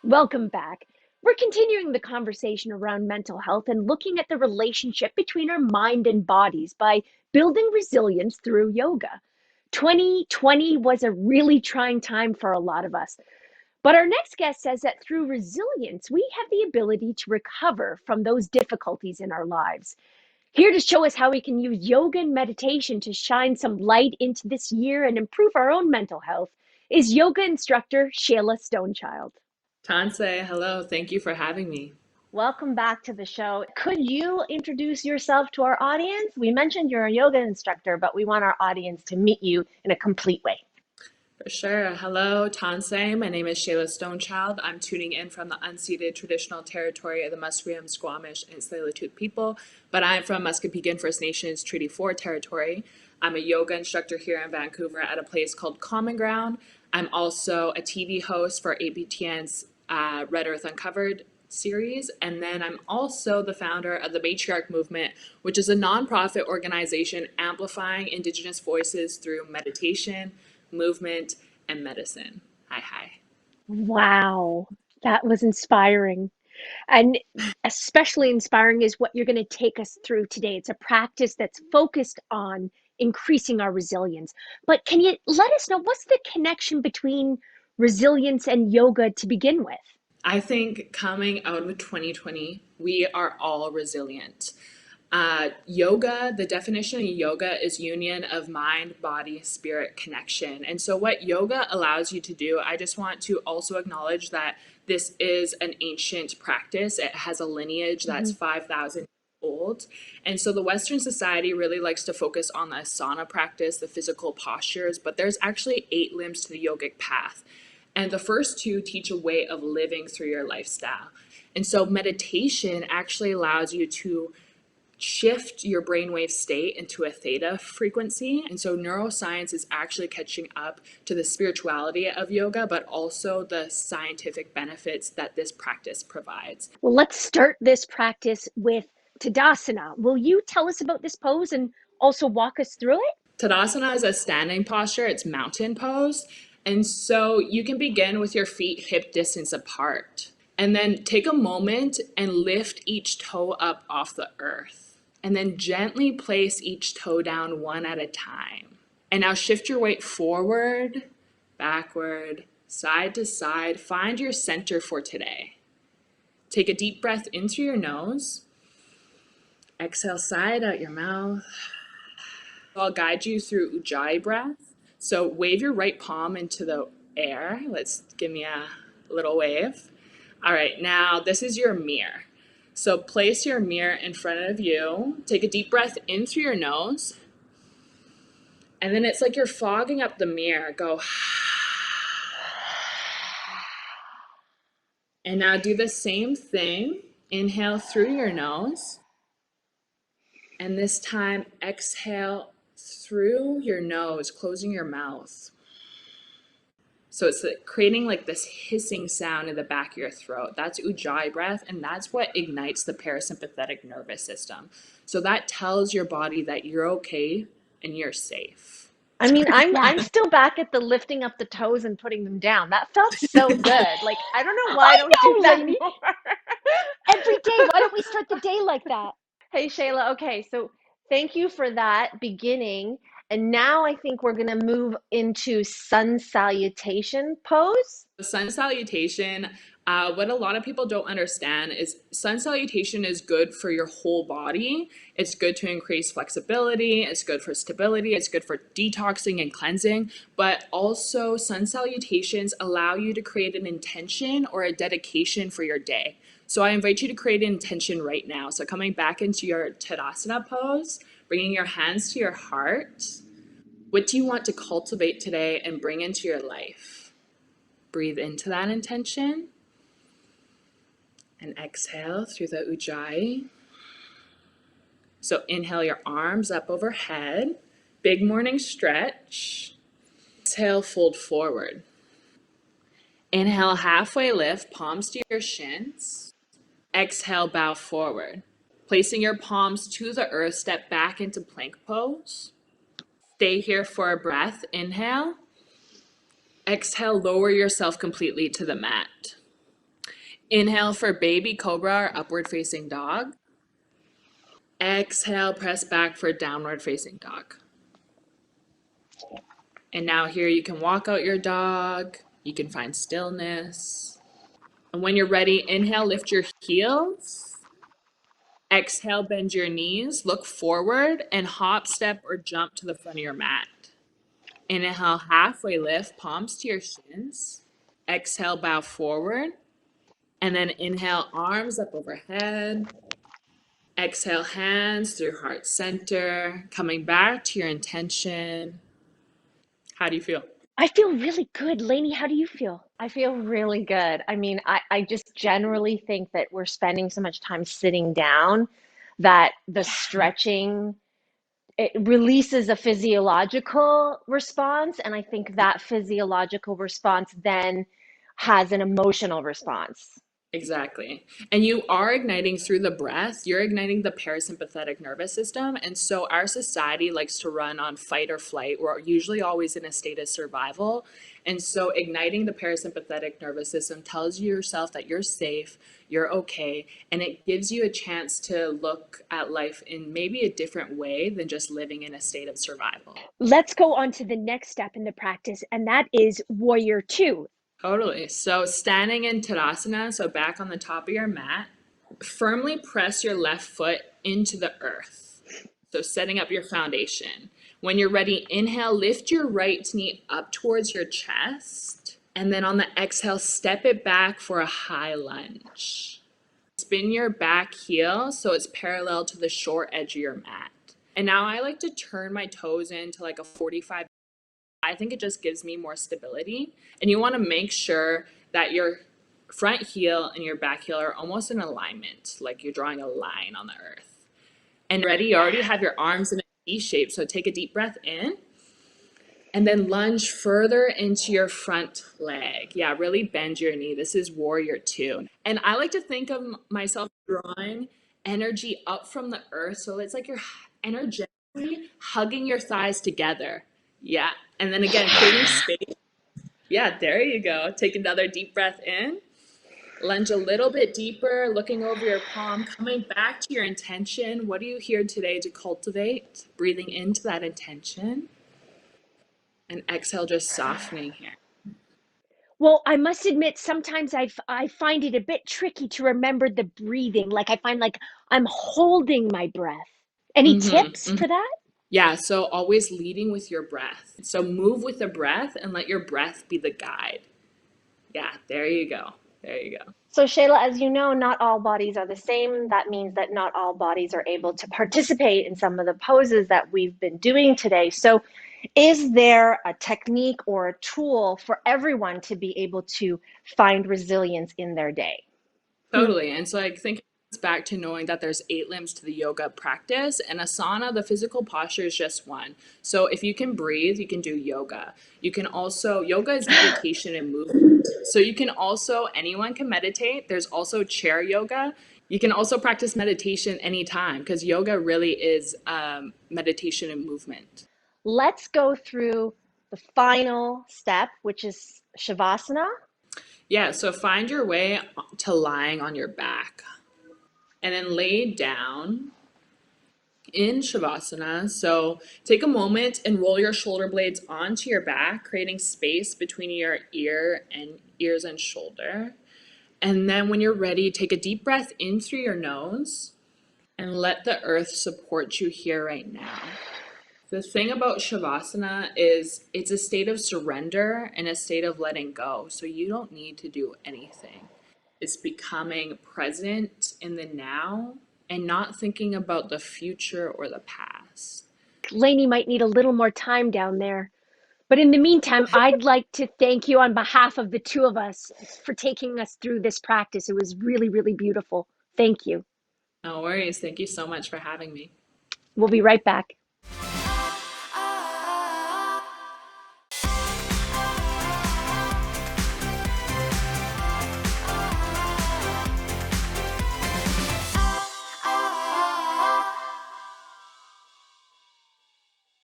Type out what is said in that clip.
Welcome back. We're continuing the conversation around mental health and looking at the relationship between our mind and bodies by building resilience through yoga. 2020 was a really trying time for a lot of us, but our next guest says that through resilience, we have the ability to recover from those difficulties in our lives. Here to show us how we can use yoga and meditation to shine some light into this year and improve our own mental health is yoga instructor Shayla Stonechild. Tansei, hello. Thank you for having me. Welcome back to the show. Could you introduce yourself to our audience? We mentioned you're a yoga instructor, but we want our audience to meet you in a complete way. For sure. Hello, Tansei. My name is Shayla Stonechild. I'm tuning in from the unceded traditional territory of the Musqueam, Squamish, and Tsleil-Waututh people, but I'm from Musqueam First Nations Treaty 4 territory. I'm a yoga instructor here in Vancouver at a place called Common Ground. I'm also a TV host for APTN's Red Earth Uncovered series, and then I'm also the founder of the Matriarch Movement, which is a nonprofit organization amplifying Indigenous voices through meditation, movement, and medicine. Hi, hi. Wow, that was inspiring. And especially inspiring is what you're going to take us through today. It's a practice that's focused on increasing our resilience. But can you let us know what's the connection between resilience and yoga to begin with? I think coming out of 2020, we are all resilient. Yoga, the definition of yoga is union of mind, body, spirit connection. And so, what yoga allows you to do, I just want to also acknowledge that this is an ancient practice. It has a lineage that's Mhm. 5,000 years old. And so, the Western society really likes to focus on the asana practice, the physical postures, but there's actually 8 limbs to the yogic path. And the first 2 teach a way of living through your lifestyle. And so, meditation actually allows you to shift your brainwave state into a theta frequency. And so neuroscience is actually catching up to the spirituality of yoga, but also the scientific benefits that this practice provides. Well, let's start this practice with Tadasana. Will you tell us about this pose and also walk us through it? Tadasana is a standing posture, it's mountain pose. And so you can begin with your feet hip distance apart. And then take a moment and lift each toe up off the earth. And then gently place each toe down one at a time. And now shift your weight forward, backward, side to side. Find your center for today. Take a deep breath in through your nose. Exhale, side out your mouth. I'll guide you through Ujjayi breath. So wave your right palm into the air. Let's give me a little wave. All right, now this is your mirror. So place your mirror in front of you. Take a deep breath in through your nose. And then it's like you're fogging up the mirror. Go. And now do the same thing. Inhale through your nose. And this time exhale through your nose, closing your mouth. So it's creating like this hissing sound in the back of your throat. That's Ujjayi breath, and that's what ignites the parasympathetic nervous system. So that tells your body that you're okay and you're safe. I mean, I'm still back at the lifting up the toes and putting them down. That felt so good. Like, I don't know why I I don't do know, that Lainey. more. Every day. Why don't we start the day like that? Hey, Shayla. Okay, so thank you for that beginning. And now I think we're going to move into sun salutation pose. Sun salutation, what a lot of people don't understand is sun salutation is good for your whole body. It's good to increase flexibility. It's good for stability. It's good for detoxing and cleansing. But also, sun salutations allow you to create an intention or a dedication for your day. So I invite you to create an intention right now. So coming back into your Tadasana pose, bringing your hands to your heart. What do you want to cultivate today and bring into your life? Breathe into that intention and exhale through the Ujjayi. So inhale your arms up overhead, big morning stretch. Exhale, fold forward. Inhale, halfway lift, palms to your shins. Exhale, bow forward. Placing your palms to the earth, step back into plank pose. Stay here for a breath. Inhale. Exhale, lower yourself completely to the mat. Inhale for baby cobra or upward facing dog. Exhale, press back for downward facing dog. And now here you can walk out your dog. You can find stillness. And when you're ready, inhale, lift your heels. Exhale, bend your knees, look forward, and hop, step, or jump to the front of your mat. Inhale, halfway lift, palms to your shins. Exhale, bow forward. And then inhale, arms up overhead. Exhale, hands through heart center, coming back to your intention. How do you feel? I feel really good. Lainey, how do you feel? I feel really good. I mean, I just generally think that we're spending so much time sitting down that the Yeah. stretching it releases a physiological response, and I think that physiological response then has an emotional response. Exactly. And you are igniting through the breath, you're igniting the parasympathetic nervous system. And so our society likes to run on fight or flight. We're usually always in a state of survival. And so igniting the parasympathetic nervous system tells yourself that you're safe, you're okay, and it gives you a chance to look at life in maybe a different way than just living in a state of survival. Let's go on to the next step in the practice, and that is warrior two. Totally. So standing in Tadasana, so back on the top of your mat, firmly press your left foot into the earth. So setting up your foundation. When you're ready, inhale, lift your right knee up towards your chest. And then on the exhale, step it back for a high lunge. Spin your back heel so it's parallel to the short edge of your mat. And now I like to turn my toes into like a 45. I think it just gives me more stability. And you want to make sure that your front heel and your back heel are almost in alignment, like you're drawing a line on the earth. And ready, you already have your arms in a V shape. So take a deep breath in and then lunge further into your front leg. Yeah, really bend your knee. This is warrior two. And I like to think of myself drawing energy up from the earth. So it's like you're energetically hugging your thighs together. Yeah. And then again, creating space. Yeah, there you go. Take another deep breath in. Lunge a little bit deeper, looking over your palm, coming back to your intention. What are you here today to cultivate? Breathing into that intention. And exhale, just softening here. Well, I must admit, sometimes I find it a bit tricky to remember the breathing. Like I find like I'm holding my breath. Any tips Mm-hmm. for that? Yeah, so always leading with your breath. So move with the breath and let your breath be the guide. Yeah, there you go. There you go. So, Shayla, as you know, not all bodies are the same. That means that not all bodies are able to participate in some of the poses that we've been doing today. So, is there a technique or a tool for everyone to be able to find resilience in their day? Totally. And so I think it's back to knowing that there's 8 limbs to the yoga practice, and asana, the physical posture, is just one. So if you can breathe, you can do yoga. You can also, yoga is meditation and movement. So you can also, anyone can meditate. There's also chair yoga. You can also practice meditation anytime because yoga really is meditation and movement. Let's go through the final step, which is Shavasana. Yeah, so find your way to lying on your back and then lay down in Shavasana. So take a moment and roll your shoulder blades onto your back, creating space between your ears and shoulder. And then when you're ready, take a deep breath in through your nose and let the earth support you here right now. The thing about Shavasana is it's a state of surrender and a state of letting go. So you don't need to do anything. It's becoming present in the now and not thinking about the future or the past. Lainey might need a little more time down there. But in the meantime, I'd like to thank you on behalf of the two of us for taking us through this practice. It was really, really beautiful. Thank you. No worries. Thank you so much for having me. We'll be right back.